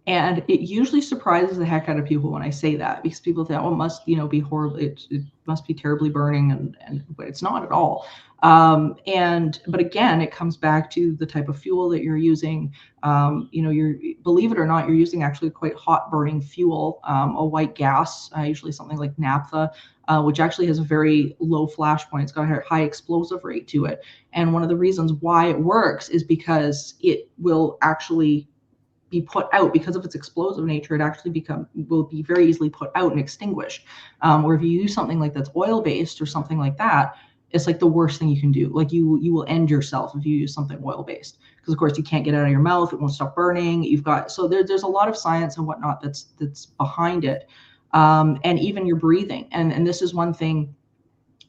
Speaker 2: And it usually surprises the heck out of people when I say that, because people think, oh, it must, be horrible. It must be terribly burning, but it's not at all. But again, it comes back to the type of fuel that you're using. Believe it or not, you're using actually quite hot burning fuel, a white gas, usually something like naphtha, which actually has a very low flash point. It's got a high explosive rate to it. And one of the reasons why it works is because it will actually be put out, because of its explosive nature. It actually will be very easily put out and extinguished. Or if you use something like that's oil based or something like that, it's like the worst thing you can do. Like you will end yourself if you use something oil based, because of course you can't get it out of your mouth. It won't stop burning. There's a lot of science and whatnot that's behind it, and even your breathing. And this is one thing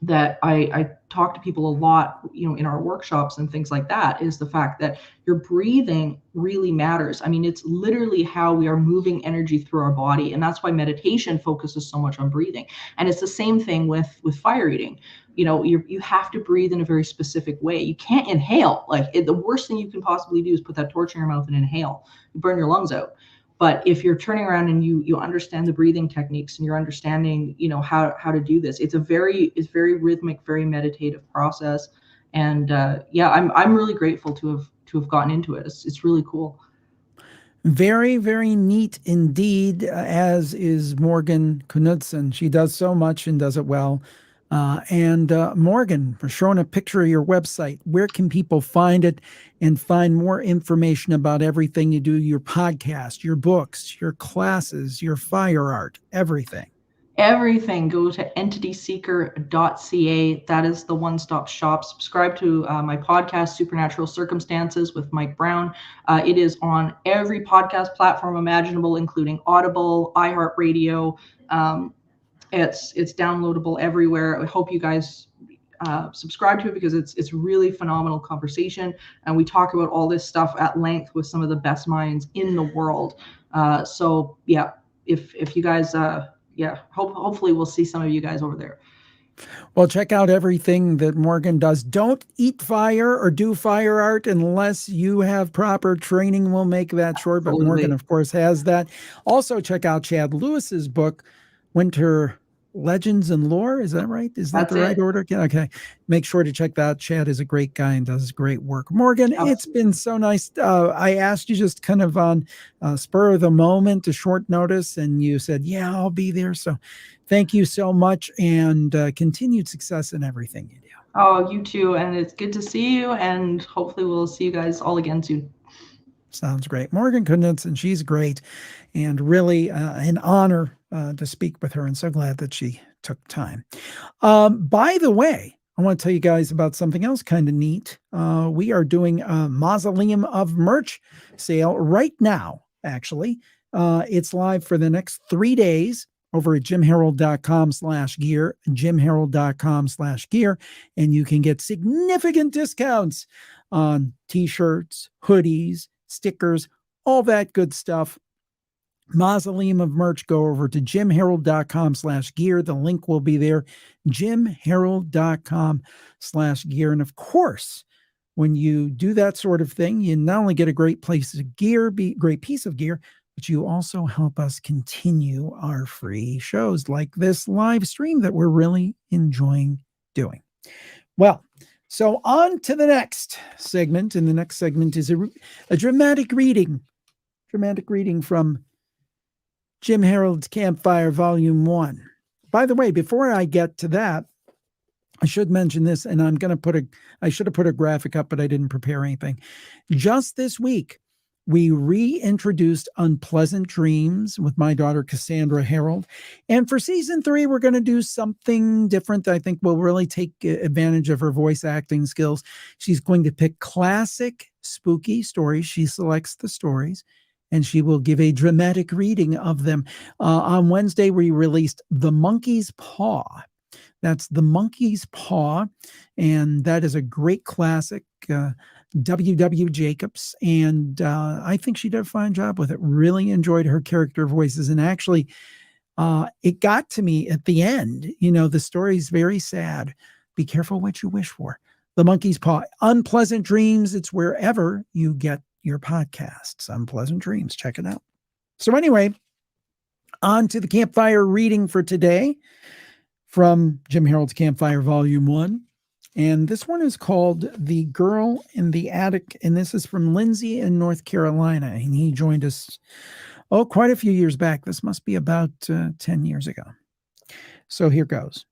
Speaker 2: that I talk to people a lot, in our workshops and things like that, is the fact that your breathing really matters. I mean, it's literally how we are moving energy through our body. And that's why meditation focuses so much on breathing. And it's the same thing with fire eating. You have to breathe in a very specific way. You can't inhale. The worst thing you can possibly do is put that torch in your mouth and inhale. You burn your lungs out. But if you're turning around and you understand the breathing techniques, and you're understanding, how to do this, it's very rhythmic, very meditative process. And I'm really grateful to have gotten into it. It's really cool.
Speaker 1: Very, very neat indeed, as is Morgan Knudsen. She does so much and does it well. And Morgan, for showing a picture of your website, where can people find it and find more information about everything you do, your podcast, your books, your classes, your fire art, everything?
Speaker 2: Everything. Go to entityseeker.ca. That is the one-stop shop. Subscribe to my podcast, Supernatural Circumstances with Mike Brown. It is on every podcast platform imaginable, including Audible, iHeartRadio. It's downloadable everywhere. I hope you guys subscribe to it, because it's really phenomenal conversation, and we talk about all this stuff at length with some of the best minds in the world. So yeah, if you guys hopefully we'll see some of you guys over there.
Speaker 1: Well, check out everything that Morgan does. Don't eat fire or do fire art unless you have proper training. We'll make that short,
Speaker 2: Absolutely.
Speaker 1: But Morgan, of course, has that. Also, check out Chad Lewis's book, Winter Legends and Lore. Is that right? Is that the right order? Okay. Make sure to check that out. Chad is a great guy and does great work. Morgan, It's been so nice. I asked you just kind of on spur of the moment, a short notice, and you said, yeah, I'll be there. So thank you so much, and continued success in everything you do.
Speaker 2: Oh, you too. And it's good to see you, and hopefully we'll see you guys all again soon.
Speaker 1: Sounds great. Morgan Knudsen, she's great, and really an honor to speak with her, and so glad that she took time. By the way, I want to tell you guys about something else kind of neat. We are doing a Mausoleum of Merch sale right now, actually. It's live for the next 3 days over at jimharold.com/gear, jimharold.com/gear, and you can get significant discounts on t-shirts, hoodies, stickers, all that good stuff. Mausoleum of Merch. Go over to jimharold.com/gear. The link will be there, jimharold.com/gear. And of course, when you do that sort of thing, you not only get a great piece of gear, but you also help us continue our free shows like this live stream that we're really enjoying doing. Well, so on to the next segment. And the next segment is a dramatic reading from Jim Harold's Campfire Volume 1. By the way, before I get to that, I should mention this, and I should have put a graphic up, but I didn't prepare anything. Just this week, we reintroduced Unpleasant Dreams with my daughter, Cassandra Harold. And for season 3, we're going to do something different that I think will really take advantage of her voice acting skills. She's going to pick classic spooky stories. She selects the stories, and she will give a dramatic reading of them. On Wednesday, we released The Monkey's Paw. That's The Monkey's Paw, and that is a great classic, W.W. Jacobs, and I think she did a fine job with it. Really enjoyed her character voices, and actually, it got to me at the end. The story's very sad. Be careful what you wish for. The Monkey's Paw. Unpleasant Dreams. It's wherever you get your podcasts. Unpleasant Dreams. Check it out. So anyway, on to the Campfire reading for today from Jim Harold's Campfire Volume 1. And this one is called The Girl in the Attic. And this is from Lindsay in North Carolina. And he joined us, quite a few years back. This must be about 10 years ago. So here goes.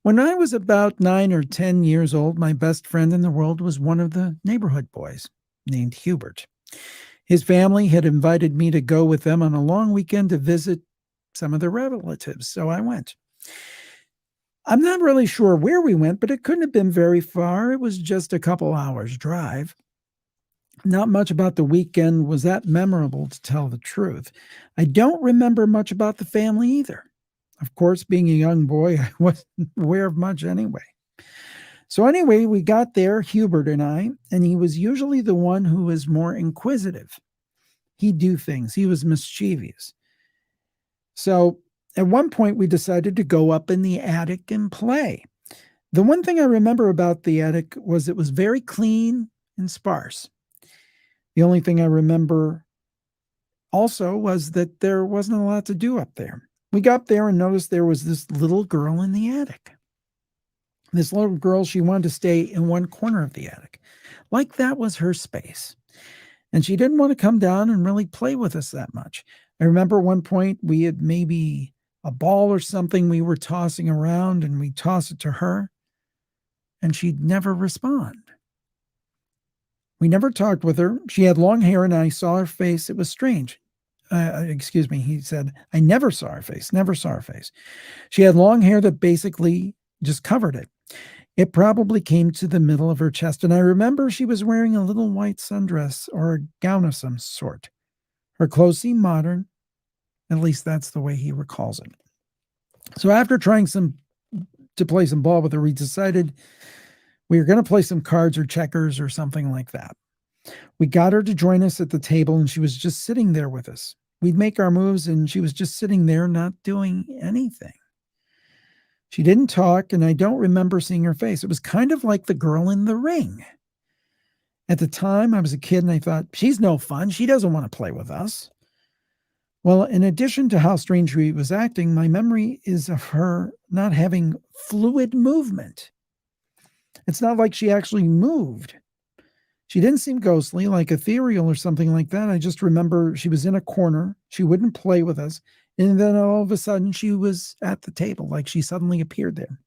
Speaker 1: When I was about 9 or 10 years old, my best friend in the world was one of the neighborhood boys named Hubert. His family had invited me to go with them on a long weekend to visit some of their relatives. So I went. I'm not really sure where we went, but it couldn't have been very far. It was just a couple hours drive. Not much about the weekend was that memorable, to tell the truth. I don't remember much about the family either. Of course, being a young boy, I wasn't aware of much anyway. So anyway, we got there, Hubert and I, and he was usually the one who was more inquisitive. He'd do things. He was mischievous. So at one point, we decided to go up in the attic and play. The one thing I remember about the attic was it was very clean and sparse. The only thing I remember also was that there wasn't a lot to do up there. We got there and noticed there was this little girl in the attic. This little girl, she wanted to stay in one corner of the attic, like that was her space. And she didn't want to come down and really play with us that much. I remember one point we had maybe a ball or something we were tossing around, and we toss it to her, and she'd never respond. We never talked with her. She had long hair, and I saw her face. It was strange. Excuse me, he said, I never saw her face, never saw her face. She had long hair that basically just covered it. It probably came to the middle of her chest, and I remember she was wearing a little white sundress or a gown of some sort. Her clothes seemed modern. At least that's the way he recalls it. So after trying to play some ball with her, we decided we were going to play some cards or checkers or something like that. We got her to join us at the table, and she was just sitting there with us. We'd make our moves, and she was just sitting there not doing anything. She didn't talk, and I don't remember seeing her face. It was kind of like the girl in The Ring. At the time, I was a kid, and I thought, she's no fun. She doesn't want to play with us. Well, in addition to how strange she was acting, my memory is of her not having fluid movement. It's not like she actually moved. She didn't seem ghostly, like ethereal or something like that. I just remember she was in a corner. She wouldn't play with us. And then all of a sudden, she was at the table, like she suddenly appeared there.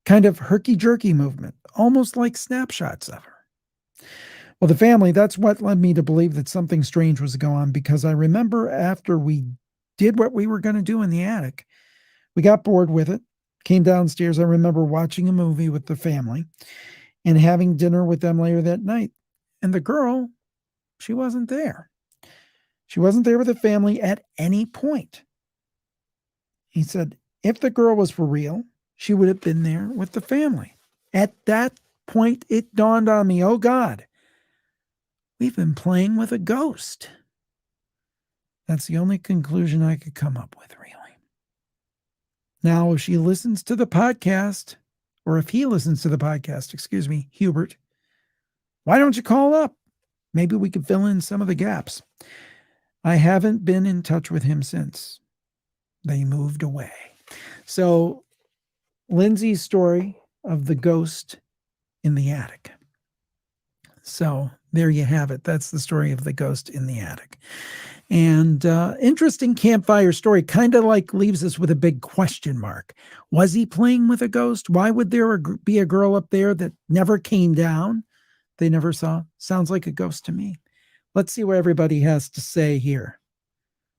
Speaker 1: Kind of herky-jerky movement, almost like snapshots of her. Well, the family, that's what led me to believe that something strange was going on, because I remember after we did what we were going to do in the attic, we got bored with it, came downstairs. I remember watching a movie with the family and having dinner with them later that night. And the girl, she wasn't there. She wasn't there with the family at any point. He said, if the girl was for real, she would have been there with the family. At that point, it dawned on me, oh God, we've been playing with a ghost. That's the only conclusion I could come up with, really. Now, if she listens to the podcast, or if he listens to the podcast, excuse me, Hubert, why don't you call up? Maybe we could fill in some of the gaps. I haven't been in touch with him since. They moved away. So, Lindsay's story of the ghost in the attic. So, there you have it. That's the story of the ghost in the attic. And interesting campfire story, kind of like leaves us with a big question mark. Was he playing with a ghost? Why would there be a girl up there that never came down? They never saw. Sounds like a ghost to me. Let's see what everybody has to say here.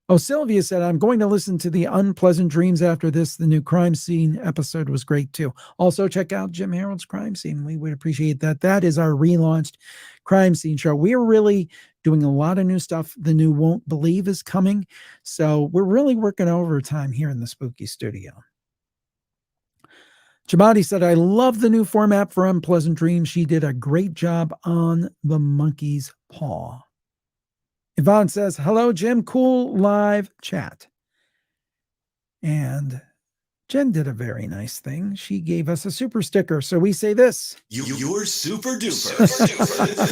Speaker 1: Oh, Sylvia said, I'm going to listen to the Unpleasant Dreams after this. The new crime scene episode was great too. Also, check out Jim Harold's Crime Scene. We would appreciate that. That is our relaunched crime scene show. We're really doing a lot of new stuff. The new Won't Believe is coming. So we're really working overtime here in the Spooky Studio. Jamadi said, I love the new format for Unpleasant Dreams. She did a great job on the monkey's paw. Yvonne says, hello, Jim. Cool live chat. And Jen did a very nice thing. She gave us a super sticker. So we say this.
Speaker 3: You're super duper.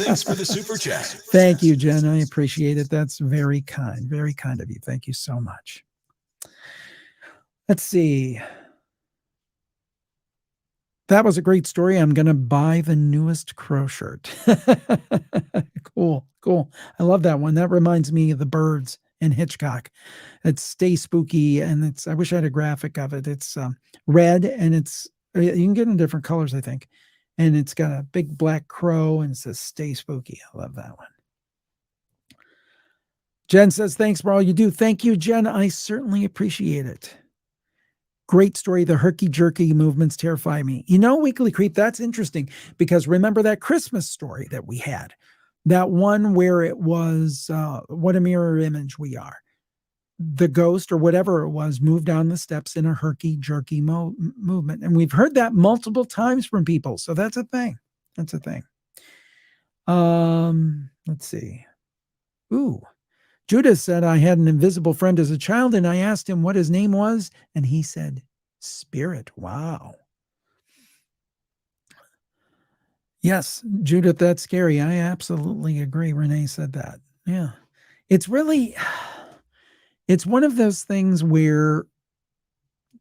Speaker 3: Thanks for the super chat.
Speaker 1: Thank you, Jen. I appreciate it. That's very kind of you. Thank you so much. Let's see. That was a great story. I'm going to buy the newest Crow shirt. Cool. I love that one. That reminds me of the Birds and Hitchcock. It's Stay Spooky, and I wish I had a graphic of it. It's red, and you can get in different colors, I think. And it's got a big black crow, and it says Stay Spooky. I love that one. Jen says, thanks for all you do. Thank you, Jen. I certainly appreciate it. Great story. The herky-jerky movements terrify me. Weekly Creep, that's interesting, because remember that Christmas story that we had? That one where it was, what a mirror image we are. The ghost or whatever it was moved down the steps in a herky-jerky movement. And we've heard that multiple times from people. So that's a thing. Let's see. Ooh. Judah said, I had an invisible friend as a child, and I asked him what his name was, and he said, Spirit. Wow. Yes, Judith, that's scary. I absolutely agree. Renee said that. Yeah. It's one of those things where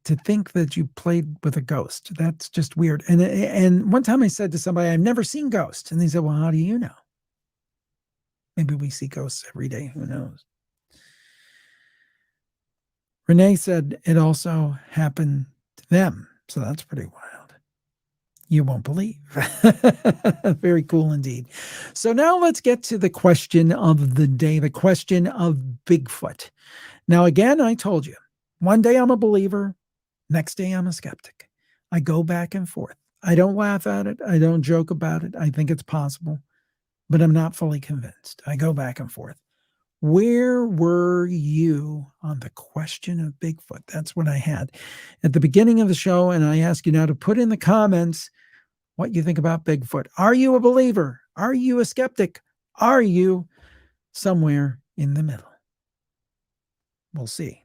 Speaker 1: to think that you played with a ghost, that's just weird. And one time I said to somebody, I've never seen ghosts. And they said, well, how do you know? Maybe we see ghosts every day. Who knows? Renee said it also happened to them. So that's pretty wild. You won't believe. Very cool indeed. So now let's get to the question of the day, the question of Bigfoot. Now, again, I told you, one day I'm a believer, next day I'm a skeptic. I go back and forth. I don't laugh at it. I don't joke about it. I think it's possible, but I'm not fully convinced. I go back and forth. Where were you on the question of Bigfoot? That's what I had at the beginning of the show. And I ask you now to put in the comments what you think about Bigfoot. Are you a believer? Are you a skeptic? Are you somewhere in the middle? We'll see.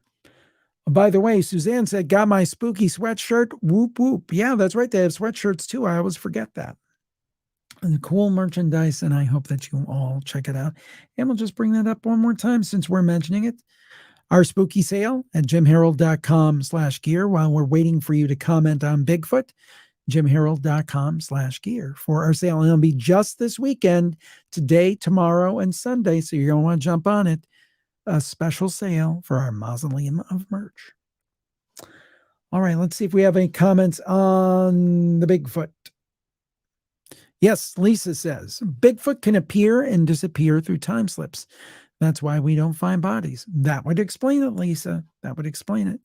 Speaker 1: By the way, Suzanne said, got my spooky sweatshirt. Whoop, whoop. Yeah, that's right. They have sweatshirts too. I always forget that. And cool merchandise, and I hope that you all check it out. And we'll just bring that up one more time since we're mentioning it. Our spooky sale at jimharold.com/gear. While we're waiting for you to comment on Bigfoot, jimharold.com/gear for our sale. And it'll be just this weekend, today, tomorrow, and Sunday. So you're going to want to jump on it. A special sale for our mausoleum of merch. All right, let's see if we have any comments on the Bigfoot. Yes, Lisa says, Bigfoot can appear and disappear through time slips. That's why we don't find bodies. That would explain it, Lisa. That would explain it.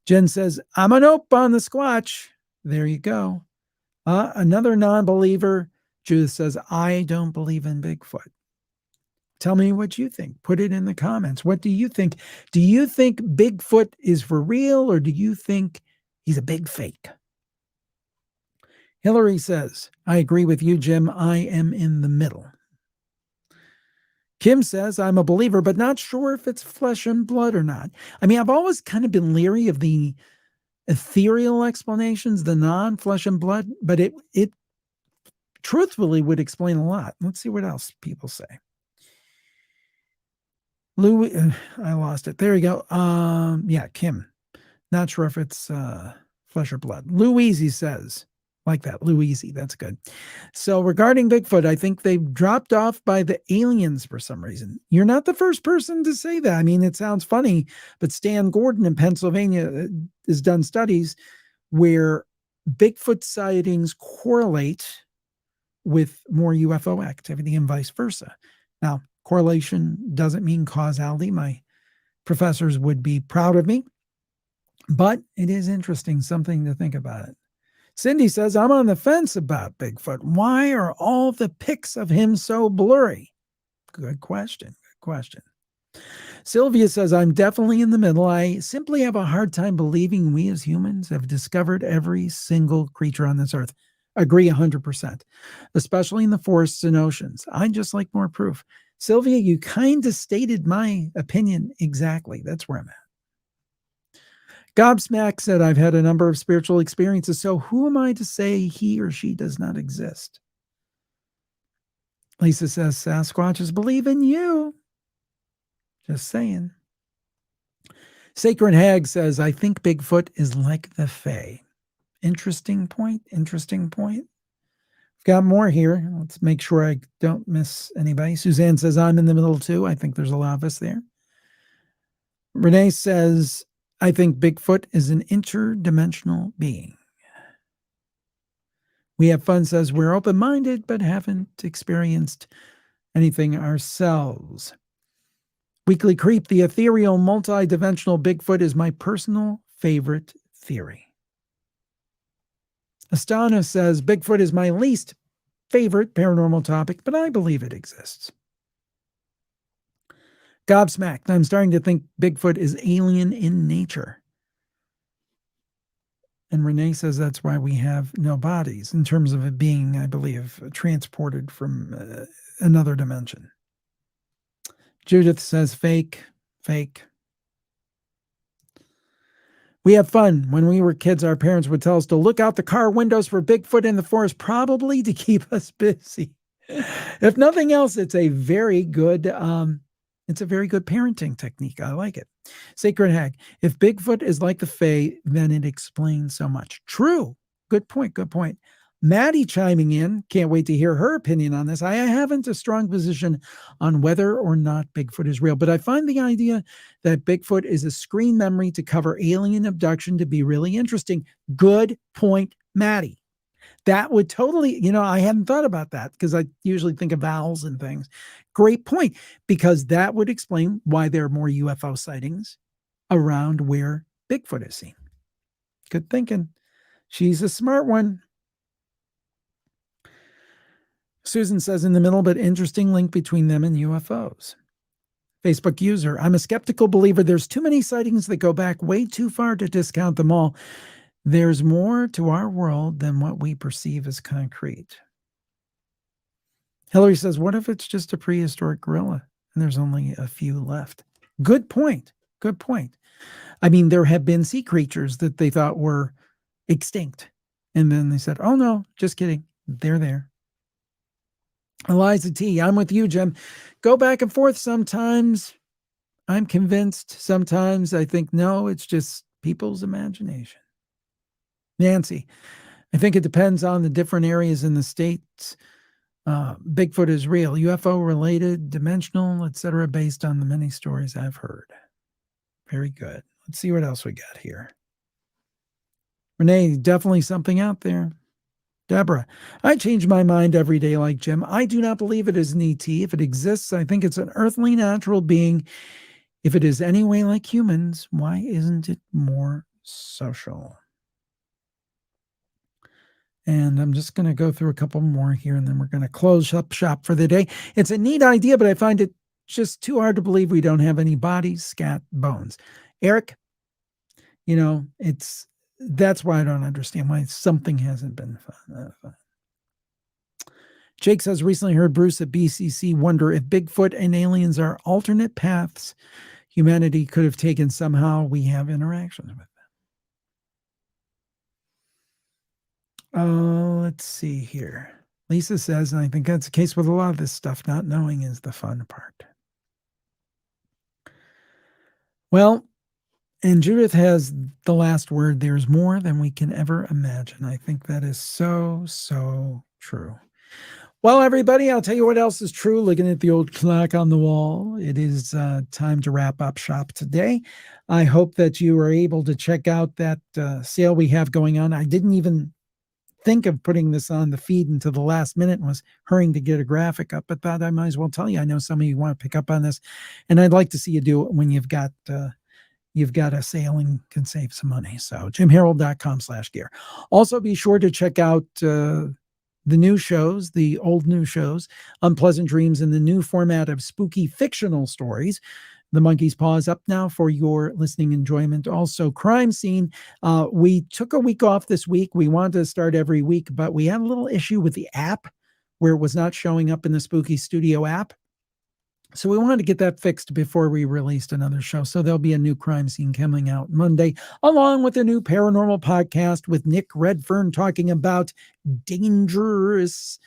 Speaker 1: Jen says, I'm a nope on the Squatch. There you go. Another non-believer. Judith says, I don't believe in Bigfoot. Tell me what you think. Put it in the comments. What do you think? Do you think Bigfoot is for real, or do you think he's a big fake? Hillary says, I agree with you, Jim. I am in the middle. Kim says, I'm a believer, but not sure if it's flesh and blood or not. I mean, I've always kind of been leery of the ethereal explanations, the non-flesh and blood, but it truthfully would explain a lot. Let's see what else people say. Louis, I lost it. There you go. Yeah, Kim. Not sure if it's flesh or blood. Louise says, like that, Louise, that's good. So regarding Bigfoot, I think they've dropped off by the aliens for some reason. You're not the first person to say that. I mean, it sounds funny, but Stan Gordon in Pennsylvania has done studies where Bigfoot sightings correlate with more UFO activity and vice versa. Now, correlation doesn't mean causality. My professors would be proud of me, but it is interesting, something to think about it. Cindy says, I'm on the fence about Bigfoot. Why are all the pics of him so blurry? Good question. Good question. Sylvia says, I'm definitely in the middle. I simply have a hard time believing we as humans have discovered every single creature on this earth. Agree 100%, especially in the forests and oceans. I'd just like more proof. Sylvia, you kind of stated my opinion exactly. That's where I'm at. Gobsmack said, I've had a number of spiritual experiences, so who am I to say he or she does not exist? Lisa says, Sasquatches believe in you. Just saying. Sacred Hag says, I think Bigfoot is like the Fae. Interesting point. Interesting point. Got more here. Let's make sure I don't miss anybody. Suzanne says, I'm in the middle too. I think there's a lot of us there. Renee says, I think Bigfoot is an interdimensional being. We Have Fun says, we're open-minded, but haven't experienced anything ourselves. Weekly Creep, the ethereal multi-dimensional Bigfoot is my personal favorite theory. Astana says, Bigfoot is my least favorite paranormal topic, but I believe it exists. Gobsmacked, I'm starting to think Bigfoot is alien in nature. And Renee says that's why we have no bodies, in terms of it being, I believe, transported from another dimension. Judith says fake. We have fun. When we were kids, our parents would tell us to look out the car windows for Bigfoot in the forest, probably to keep us busy. If nothing else, it's a very good parenting technique. I like it. Sacred Hag, if Bigfoot is like the Fae, then it explains so much. True. Good point. Maddie chiming in. Can't wait to hear her opinion on this. I haven't a strong position on whether or not Bigfoot is real, but I find the idea that Bigfoot is a screen memory to cover alien abduction to be really interesting. Good point, Maddie. That would totally, I hadn't thought about that because I usually think of owls and things. Great point, because that would explain why there are more UFO sightings around where Bigfoot is seen. Good thinking. She's a smart one. Susan says, in the middle, but interesting link between them and UFOs. Facebook user, I'm a skeptical believer. There's too many sightings that go back way too far to discount them all. There's more to our world than what we perceive as concrete. Hillary says, what if it's just a prehistoric gorilla and there's only a few left? Good point. I mean, there have been sea creatures that they thought were extinct. And then they said, oh no, just kidding. They're there. Eliza T, I'm with you, Jim. Go back and forth sometimes. I'm convinced. Sometimes I think, no, it's just people's imagination. Nancy, I think it depends on the different areas in the states. Bigfoot is real, UFO related, dimensional, etc., based on the many stories I've heard. Very good. Let's see what else we got here. Renee, definitely something out there. Deborah, I change my mind every day like Jim. I do not believe it is an ET. If it exists, I think it's an earthly natural being. If it is any way like humans, why isn't it more social? And I'm just going to go through a couple more here, and then we're going to close up shop for the day. It's a neat idea, but I find it just too hard to believe we don't have any bodies, scat, bones. Eric, that's why I don't understand why something hasn't been fun. Jake says, recently heard Bruce at BCC wonder if Bigfoot and aliens are alternate paths humanity could have taken somehow we have interactions with them. Let's see here. Lisa says, and I think that's the case with a lot of this stuff, not knowing is the fun part. Well, and Judith has the last word. There's more than we can ever imagine. I think that is so, so true. Well, everybody, I'll tell you what else is true. Looking at the old clock on the wall, it is time to wrap up shop today. I hope that you are able to check out that sale we have going on. I didn't even think of putting this on the feed until the last minute and was hurrying to get a graphic up, but thought I might as well tell you. I know some of you want to pick up on this, and I'd like to see you do it when you've got a sale and can save some money. So jimharold.com/gear. Also, be sure to check out the new shows, the old new shows, Unpleasant Dreams, in the new format of spooky fictional stories. The Monkey's Paw is up now for your listening enjoyment. Also, Crime Scene. We took a week off this week. We wanted to start every week, but we had a little issue with the app where it was not showing up in the Spooky Studio app. So we wanted to get that fixed before we released another show. So there'll be a new Crime Scene coming out Monday, along with a new paranormal podcast with Nick Redfern talking about dangerous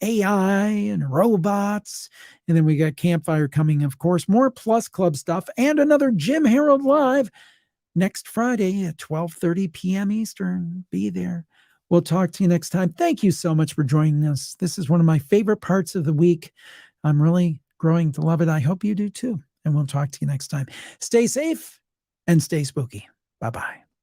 Speaker 1: AI and robots. And then we got Campfire coming, of course, more Plus Club stuff, and another Jim Harold Live next Friday at 12:30 p.m. Eastern. Be there. We'll talk to you next time. Thank you so much for joining us. This is one of my favorite parts of the week. I'm really growing to love it. I hope you do too. And we'll talk to you next time. Stay safe and stay spooky. Bye-bye.